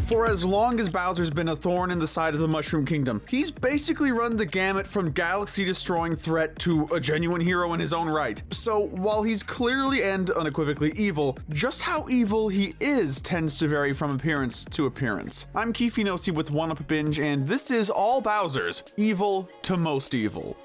For as long as Bowser's been a thorn in the side of the Mushroom Kingdom, he's basically run the gamut from galaxy-destroying threat to a genuine hero in his own right. So while he's clearly and unequivocally evil, just how evil he is tends to vary from appearance to appearance. I'm Keefe Nossi with One Up Binge, and this is All Bowsers, Evil to Most Evil.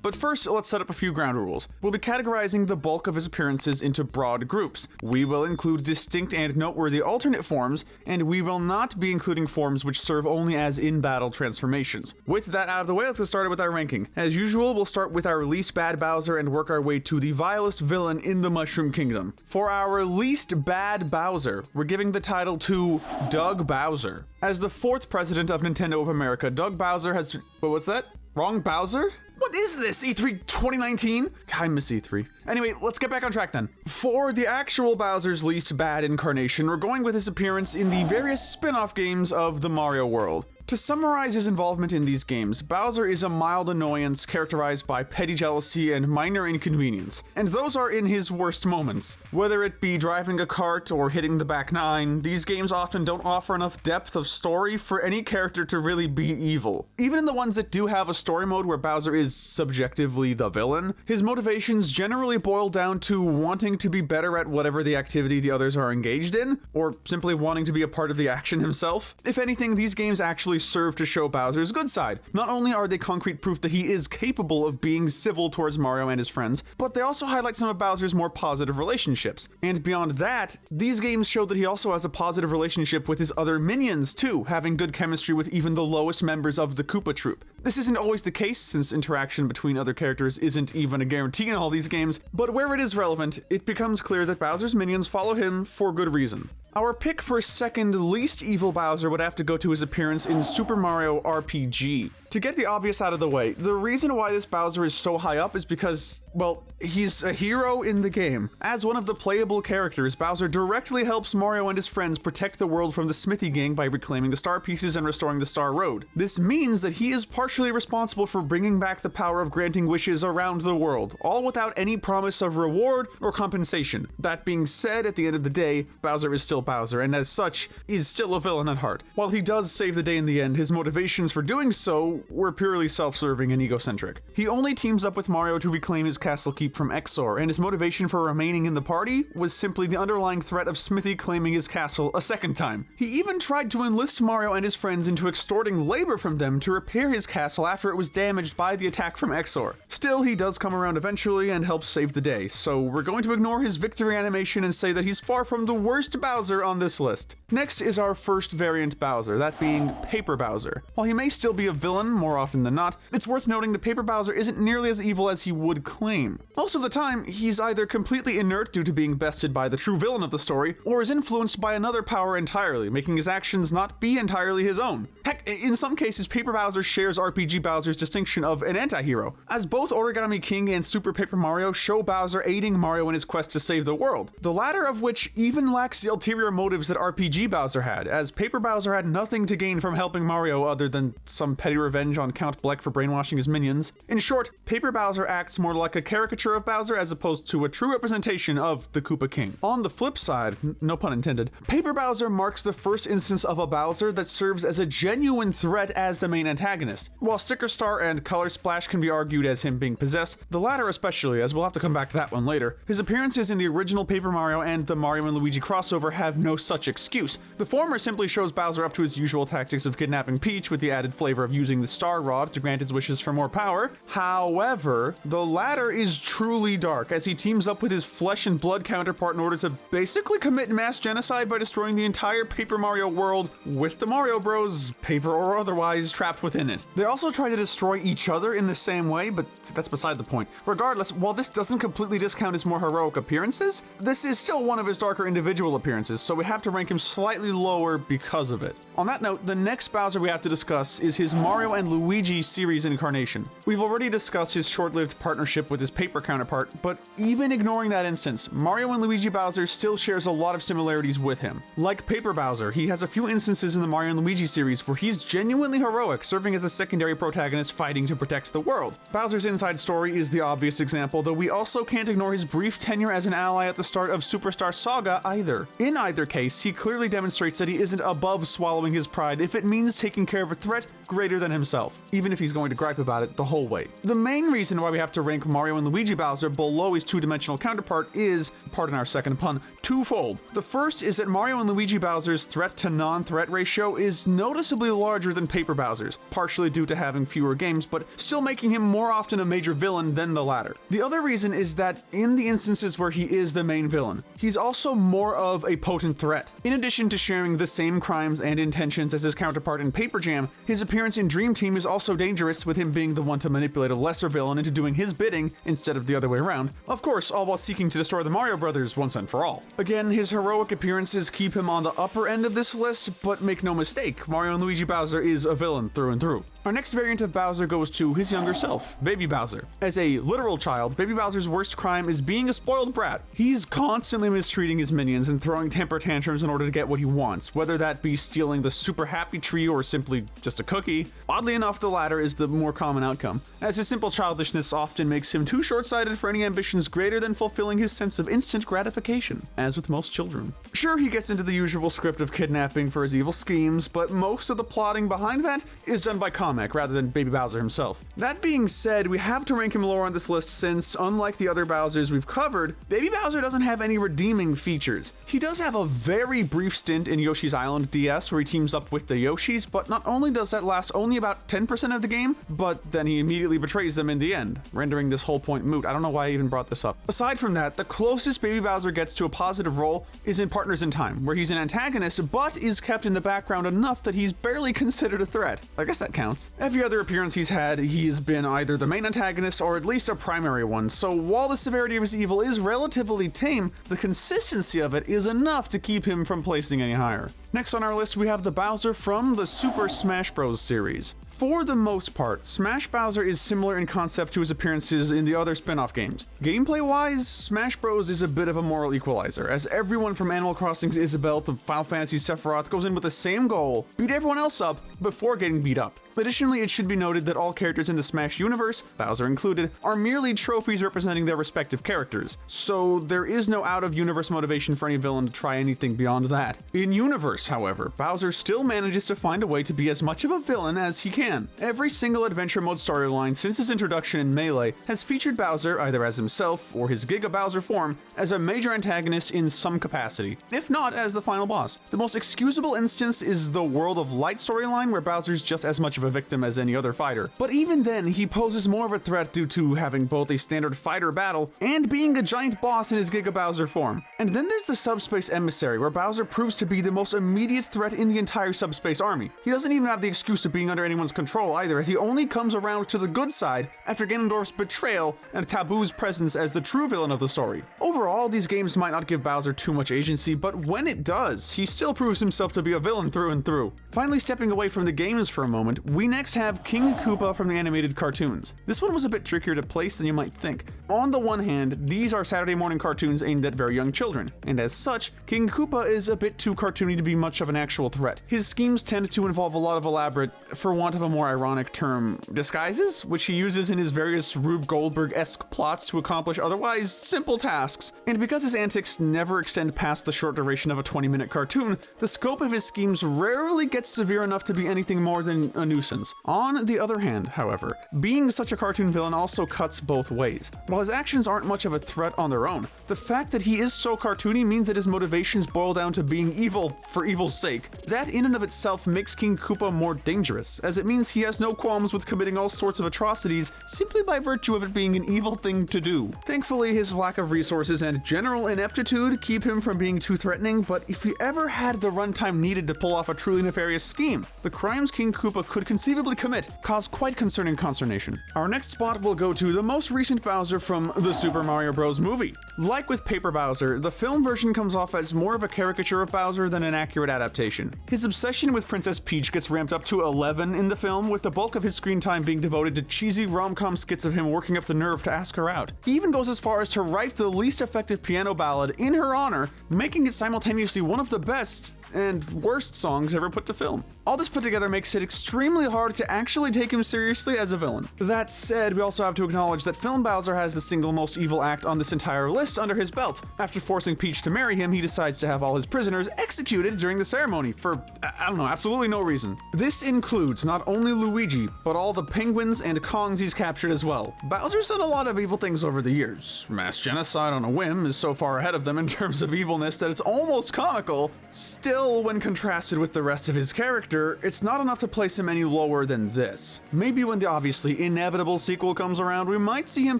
But first, let's set up a few ground rules. We'll be categorizing the bulk of his appearances into broad groups. We will include distinct and noteworthy alternate forms, and we will not be including forms which serve only as in-battle transformations. With that out of the way, let's get started with our ranking. As usual, we'll start with our least bad Bowser and work our way to the vilest villain in the Mushroom Kingdom. For our least bad Bowser, we're giving the title to Doug Bowser. As the fourth president of Nintendo of America, Doug Bowser has... what's that? Wrong Bowser? What is this, E3 2019? I miss E3. Anyway, let's get back on track then. For the actual Bowser's least bad incarnation, we're going with his appearance in the various spin-off games of the Mario world. To summarize his involvement in these games, Bowser is a mild annoyance characterized by petty jealousy and minor inconvenience, and those are in his worst moments. Whether it be driving a cart or hitting the back nine, these games often don't offer enough depth of story for any character to really be evil. Even in the ones that do have a story mode where Bowser is subjectively the villain, his motivations generally boil down to wanting to be better at whatever the activity the others are engaged in, or simply wanting to be a part of the action himself. If anything, these games actually serve to show Bowser's good side. Not only are they concrete proof that he is capable of being civil towards Mario and his friends, but they also highlight some of Bowser's more positive relationships. And beyond that, these games show that he also has a positive relationship with his other minions too, having good chemistry with even the lowest members of the Koopa Troop. This isn't always the case, since interaction between other characters isn't even a guarantee in all these games, but where it is relevant, it becomes clear that Bowser's minions follow him for good reason. Our pick for second least evil Bowser would have to go to his appearance in Super Mario RPG. To get the obvious out of the way, the reason why this Bowser is so high up is because, well, he's a hero in the game. As one of the playable characters, Bowser directly helps Mario and his friends protect the world from the Smithy Gang by reclaiming the star pieces and restoring the Star Road. This means that he is partially responsible for bringing back the power of granting wishes around the world, all without any promise of reward or compensation. That being said, at the end of the day, Bowser is still Bowser, and as such, is still a villain at heart. While he does save the day in the end, his motivations for doing so were purely self-serving and egocentric. He only teams up with Mario to reclaim his castle keep from Exor, and his motivation for remaining in the party was simply the underlying threat of Smithy claiming his castle a second time. He even tried to enlist Mario and his friends into extorting labor from them to repair his castle after it was damaged by the attack from Exor. Still, he does come around eventually and helps save the day, so we're going to ignore his victory animation and say that he's far from the worst Bowser on this list. Next is our first variant Bowser, that being Paper Bowser. While he may still be a villain more often than not, it's worth noting that Paper Bowser isn't nearly as evil as he would claim. Most of the time, he's either completely inert due to being bested by the true villain of the story, or is influenced by another power entirely, making his actions not be entirely his own. Heck, in some cases, Paper Bowser shares RPG Bowser's distinction of an anti-hero, as both Origami King and Super Paper Mario show Bowser aiding Mario in his quest to save the world, the latter of which even lacks the ulterior motives that RPG Bowser had, as Paper Bowser had nothing to gain from helping Mario other than some petty revenge on Count Bleck for brainwashing his minions. In short, Paper Bowser acts more like a caricature of Bowser as opposed to a true representation of the Koopa King. On the flip side, no pun intended, Paper Bowser marks the first instance of a Bowser that serves as a genuine threat as the main antagonist. While Sticker Star and Color Splash can be argued as him being possessed, the latter especially, as we'll have to come back to that one later, his appearances in the original Paper Mario and the Mario and Luigi crossover have no such excuse. The former simply shows Bowser up to his usual tactics of kidnapping Peach with the added flavor of using the Star Rod to grant his wishes for more power. However, the latter is truly dark, as he teams up with his flesh and blood counterpart in order to basically commit mass genocide by destroying the entire Paper Mario world, with the Mario Bros, paper or otherwise, trapped within it. They also try to destroy each other in the same way, but that's beside the point. Regardless, while this doesn't completely discount his more heroic appearances, this is still one of his darker individual appearances, so we have to rank him slightly lower because of it. On that note, the next Bowser we have to discuss is his Mario and Luigi series incarnation. We've already discussed his short-lived partnership with his paper counterpart, but even ignoring that instance, Mario and Luigi Bowser still shares a lot of similarities with him. Like Paper Bowser, he has a few instances in the Mario and Luigi series where he's genuinely heroic, serving as a secondary protagonist fighting to protect the world. Bowser's inside story is the obvious example, though we also can't ignore his brief tenure as an ally at the start of Superstar Saga either. In either case, he clearly demonstrates that he isn't above swallowing his pride if it means taking care of a threat greater than himself, even if he's going to gripe about it the whole way. The main reason why we have to rank Mario and Luigi Bowser below his two-dimensional counterpart is, pardon our second pun, twofold. The first is that Mario and Luigi Bowser's threat to non-threat ratio is noticeably larger than Paper Bowser's, partially due to having fewer games, but still making him more often a major villain than the latter. The other reason is that in the instances where he is the main villain, he's also more of a potent threat. In addition to sharing the same crimes and intentions as his counterpart in Paper Jam, his appearance in Dream Team is also dangerous, with him being the one to manipulate a lesser villain into doing his bidding instead of the other way around. Of course, all while seeking to destroy the Mario Brothers once and for all. Again, his heroic appearances keep him on the upper end of this list, but make no mistake, Mario and Luigi Bowser is a villain through and through. Our next variant of Bowser goes to his younger self, Baby Bowser. As a literal child, Baby Bowser's worst crime is being a spoiled brat. He's constantly mistreating his minions and throwing temper tantrums in order to get what he wants, whether that be stealing the super happy tree or simply just a cookie. Oddly enough, the latter is the more common outcome, as his simple childishness often makes him too short-sighted for any ambitions greater than fulfilling his sense of instant gratification, as with most children. Sure, he gets into the usual script of kidnapping for his evil schemes, but most of the plotting behind that is done by Kamek rather than Baby Bowser himself. That being said, we have to rank him lower on this list since, unlike the other Bowsers we've covered, Baby Bowser doesn't have any redeeming features. He does have a very brief stint in Yoshi's Island DS where he teams up with the Yoshis, but not only does that last only about 10% of the game, but then he immediately betrays them in the end, rendering this whole point moot. I don't know why I even brought this up. Aside from that, the closest Baby Bowser gets to a positive role is in Partners in Time, where he's an antagonist, but is kept in the background enough that he's barely considered a threat. I guess that counts. Every other appearance he's had, he's been either the main antagonist or at least a primary one, so while the severity of his evil is relatively tame, the consistency of it is enough to keep him from placing any higher. Next on our list, we have the Bowser from the Super Smash Bros. Series. For the most part, Smash Bowser is similar in concept to his appearances in the other spin-off games. Gameplay-wise, Smash Bros. Is a bit of a moral equalizer, as everyone from Animal Crossing's Isabelle to Final Fantasy Sephiroth goes in with the same goal: beat everyone else up before getting beat up. Additionally, it should be noted that all characters in the Smash universe, Bowser included, are merely trophies representing their respective characters, so there is no out-of-universe motivation for any villain to try anything beyond that. In-universe, however, Bowser still manages to find a way to be as much of a villain as he can. Every single adventure mode storyline since his introduction in Melee has featured Bowser, either as himself or his Giga Bowser form, as a major antagonist in some capacity, if not as the final boss. The most excusable instance is the World of Light storyline, where Bowser's just as much of a victim as any other fighter. But even then, he poses more of a threat due to having both a standard fighter battle and being a giant boss in his Giga Bowser form. And then there's the Subspace Emissary, where Bowser proves to be the most immediate threat in the entire Subspace Army. He doesn't even have the excuse of being under anyone's control either, as he only comes around to the good side after Ganondorf's betrayal and Taboo's presence as the true villain of the story. Overall, these games might not give Bowser too much agency, but when it does, he still proves himself to be a villain through and through. Finally, stepping away from the games for a moment, we next have King Koopa from the animated cartoons. This one was a bit trickier to place than you might think. On the one hand, these are Saturday morning cartoons aimed at very young children, and as such, King Koopa is a bit too cartoony to be much of an actual threat. His schemes tend to involve a lot of elaborate, for want of a more ironic term, disguises, which he uses in his various Rube Goldberg-esque plots to accomplish otherwise simple tasks. And because his antics never extend past the short duration of a 20-minute cartoon, the scope of his schemes rarely gets severe enough to be anything more than a nuisance. On the other hand, however, being such a cartoon villain also cuts both ways. While his actions aren't much of a threat on their own, the fact that he is so cartoony means that his motivations boil down to being evil for evil's sake. That in and of itself makes King Koopa more dangerous, as it means he has no qualms with committing all sorts of atrocities simply by virtue of it being an evil thing to do. Thankfully, his lack of resources and general ineptitude keep him from being too threatening, but if he ever had the runtime needed to pull off a truly nefarious scheme, the crimes King Koopa could conceivably commit cause quite concerning consternation. Our next spot will go to the most recent Bowser from the Super Mario Bros. Movie. Like with Paper Bowser, the film version comes off as more of a caricature of Bowser than an accurate adaptation. His obsession with Princess Peach gets ramped up to 11 in the film, with the bulk of his screen time being devoted to cheesy rom-com skits of him working up the nerve to ask her out. He even goes as far as to write the least effective piano ballad in her honor, making it simultaneously one of the best and worst songs ever put to film. All this put together makes it extremely hard to actually take him seriously as a villain. That said, we also have to acknowledge that Film Bowser has the single most evil act on this entire list under his belt. After forcing Peach to marry him, he decides to have all his prisoners executed during the ceremony for, I don't know, absolutely no reason. This includes not only Luigi, but all the penguins and Kongs he's captured as well. Bowser's done a lot of evil things over the years. Mass genocide on a whim is so far ahead of them in terms of evilness that it's almost comical. Still, when contrasted with the rest of his character, it's not enough to place him any lower than this. Maybe when the obviously inevitable sequel comes around, we might see him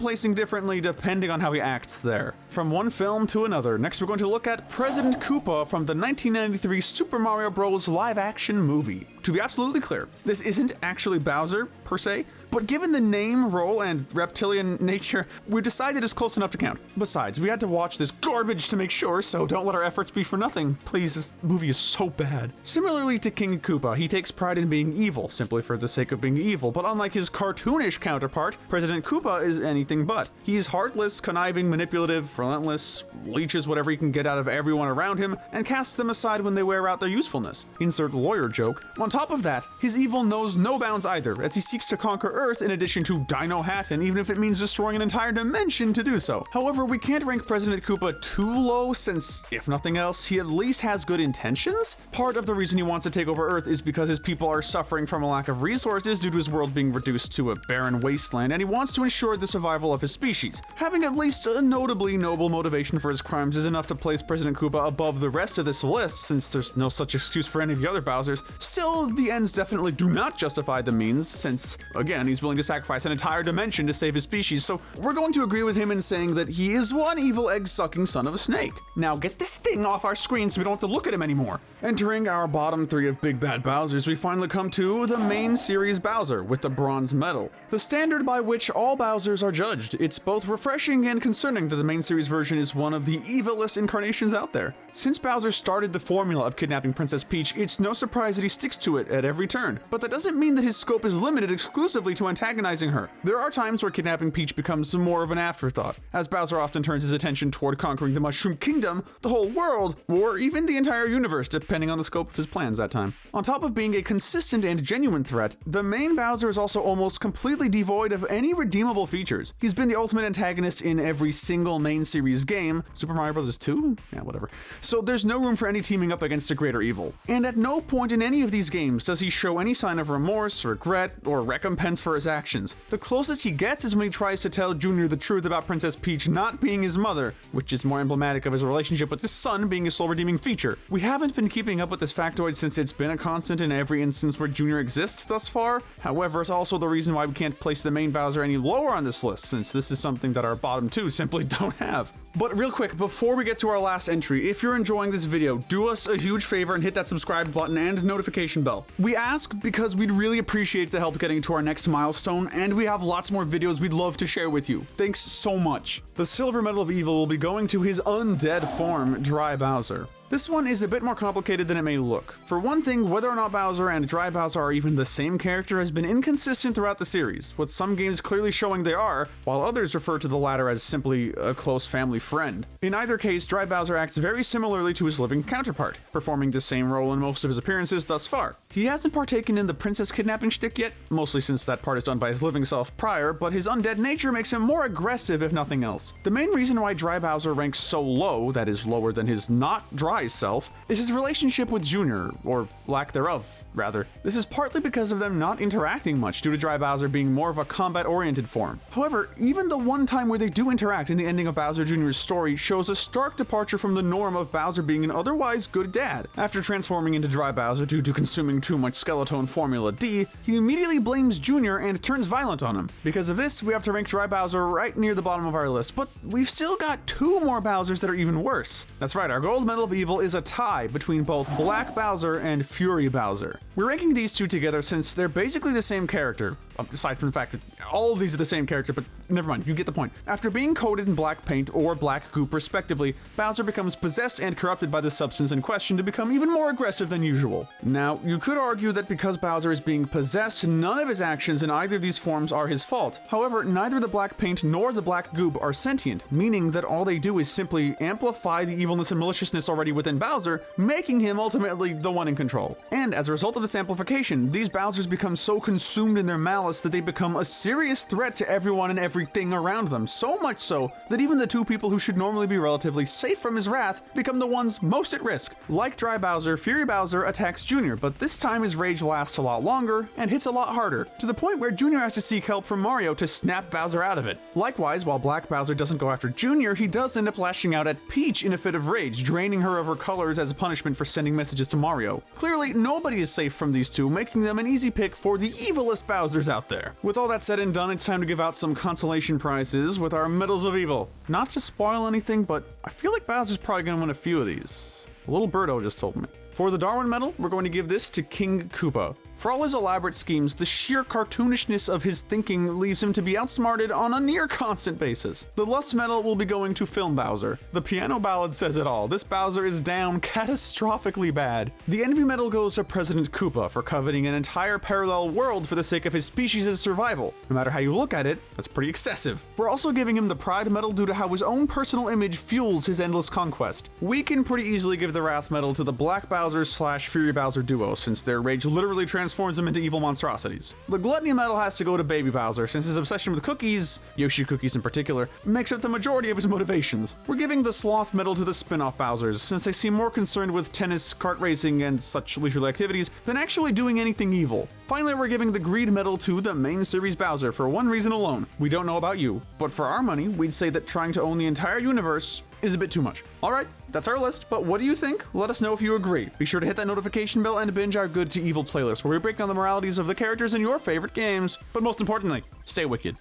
placing differently depending on how he acts there. From one film to another, next we're going to look at President Koopa from the 1993 Super Mario Bros. Live-action movie. To be absolutely clear, this isn't actually Bowser, per se, but given the name, role, and reptilian nature, we decided it's close enough to count. Besides, we had to watch this garbage to make sure, so don't let our efforts be for nothing. Please, this movie is so bad. Similarly to King Koopa, he takes pride in being evil, simply for the sake of being evil, but unlike his cartoonish counterpart, President Koopa is anything but. He's heartless, conniving, manipulative, relentless, leeches whatever he can get out of everyone around him, and casts them aside when they wear out their usefulness. Insert lawyer joke. On top of that, his evil knows no bounds either, as he seeks to conquer Earth in addition to Dino Hat, and even if it means destroying an entire dimension to do so. However, we can't rank President Koopa too low since, if nothing else, he at least has good intentions. Part of the reason he wants to take over Earth is because his people are suffering from a lack of resources due to his world being reduced to a barren wasteland, and he wants to ensure the survival of his species. Having at least a notably noble motivation for his crimes is enough to place President Koopa above the rest of this list, since there's no such excuse for any of the other Bowsers. Still, the ends definitely do not justify the means, since, again, he's willing to sacrifice an entire dimension to save his species, so we're going to agree with him in saying that he is one evil egg-sucking son of a snake. Now get this thing off our screen so we don't have to look at him anymore. Entering our bottom three of Big Bad Bowsers, we finally come to the main series Bowser with the bronze medal, the standard by which all Bowsers are judged. It's both refreshing and concerning that the main series version is one of the evilest incarnations out there. Since Bowser started the formula of kidnapping Princess Peach, it's no surprise that he sticks to it at every turn, but that doesn't mean that his scope is limited exclusively to antagonizing her. There are times where kidnapping Peach becomes more of an afterthought, as Bowser often turns his attention toward conquering the Mushroom Kingdom, the whole world, or even the entire universe, depending on the scope of his plans that time. On top of being a consistent and genuine threat, the main Bowser is also almost completely devoid of any redeemable features. He's been the ultimate antagonist in every single main series game, Super Mario Bros. 2? Yeah, whatever. So there's no room for any teaming up against a greater evil. And at no point in any of these games does he show any sign of remorse, regret, or recompense for his actions. The closest he gets is when he tries to tell Junior the truth about Princess Peach not being his mother, which is more emblematic of his relationship with his son being his sole redeeming feature. We haven't been keeping up with this factoid since it's been a constant in every instance where Junior exists thus far. However, it's also the reason why we can't place the main Bowser any lower on this list, since this is something that our bottom two simply don't have. But real quick, before we get to our last entry, if you're enjoying this video, do us a huge favor and hit that subscribe button and notification bell. We ask because we'd really appreciate the help getting to our next milestone, and we have lots more videos we'd love to share with you. Thanks so much. The Silver Medal of Evil will be going to his undead form, Dry Bowser. This one is a bit more complicated than it may look. For one thing, whether or not Bowser and Dry Bowser are even the same character has been inconsistent throughout the series, with some games clearly showing they are, while others refer to the latter as simply a close family friend. In either case, Dry Bowser acts very similarly to his living counterpart, performing the same role in most of his appearances thus far. He hasn't partaken in the princess kidnapping shtick yet, mostly since that part is done by his living self prior, but his undead nature makes him more aggressive if nothing else. The main reason why Dry Bowser ranks so low, that is lower than his not dry self, is his relationship with Junior, or lack thereof, rather. This is partly because of them not interacting much due to Dry Bowser being more of a combat-oriented form. However, even the one time where they do interact in the ending of Bowser Jr.'s story shows a stark departure from the norm of Bowser being an otherwise good dad. After transforming into Dry Bowser due to consuming too much Skeleton Formula D, he immediately blames Junior and turns violent on him. Because of this, we have to rank Dry Bowser right near the bottom of our list, but we've still got two more Bowsers that are even worse. That's right, our Gold Medal of Evil is a tie between both Black Bowser and Fury Bowser. We're ranking these two together since they're basically the same character, aside from the fact that all of these are the same character, but never mind, you get the point. After being coated in black paint or black goop respectively, Bowser becomes possessed and corrupted by the substance in question to become even more aggressive than usual. Now, you could could argue that because Bowser is being possessed, none of his actions in either of these forms are his fault. However, neither the black paint nor the black goob are sentient, meaning that all they do is simply amplify the evilness and maliciousness already within Bowser, making him ultimately the one in control. And as a result of this amplification, these Bowsers become so consumed in their malice that they become a serious threat to everyone and everything around them, so much so that even the two people who should normally be relatively safe from his wrath become the ones most at risk. Like Dry Bowser, Fury Bowser attacks Junior, but this time his rage lasts a lot longer and hits a lot harder, to the point where Junior has to seek help from Mario to snap Bowser out of it. Likewise, while Black Bowser doesn't go after Junior, he does end up lashing out at Peach in a fit of rage, draining her of her colors as a punishment for sending messages to Mario. Clearly, nobody is safe from these two, making them an easy pick for the evilest Bowsers out there. With all that said and done, it's time to give out some consolation prizes with our Medals of Evil. Not to spoil anything, but I feel like Bowser's probably gonna win a few of these. A little birdo just told me. For the Darwin Medal, we're going to give this to King Koopa. For all his elaborate schemes, the sheer cartoonishness of his thinking leaves him to be outsmarted on a near constant basis. The Lust Medal will be going to Film Bowser. The piano ballad says it all. This Bowser is down catastrophically bad. The Envy Medal goes to President Koopa for coveting an entire parallel world for the sake of his species' survival. No matter how you look at it, that's pretty excessive. We're also giving him the Pride Medal due to how his own personal image fuels his endless conquest. We can pretty easily give the Wrath Medal to the Black Bowser / Fury Bowser duo, since their rage literally transforms them into evil monstrosities. The Gluttony Medal has to go to Baby Bowser, since his obsession with cookies, Yoshi cookies in particular, makes up the majority of his motivations. We're giving the Sloth Medal to the spin-off Bowsers, since they seem more concerned with tennis, kart racing, and such leisurely activities than actually doing anything evil. Finally, we're giving the Greed Medal to the main series Bowser for one reason alone. We don't know about you, but for our money, we'd say that trying to own the entire universe is a bit too much. Alright, that's our list, but what do you think? Let us know if you agree. Be sure to hit that notification bell and binge our Good to Evil playlist, where we break down the moralities of the characters in your favorite games. But most importantly, stay wicked.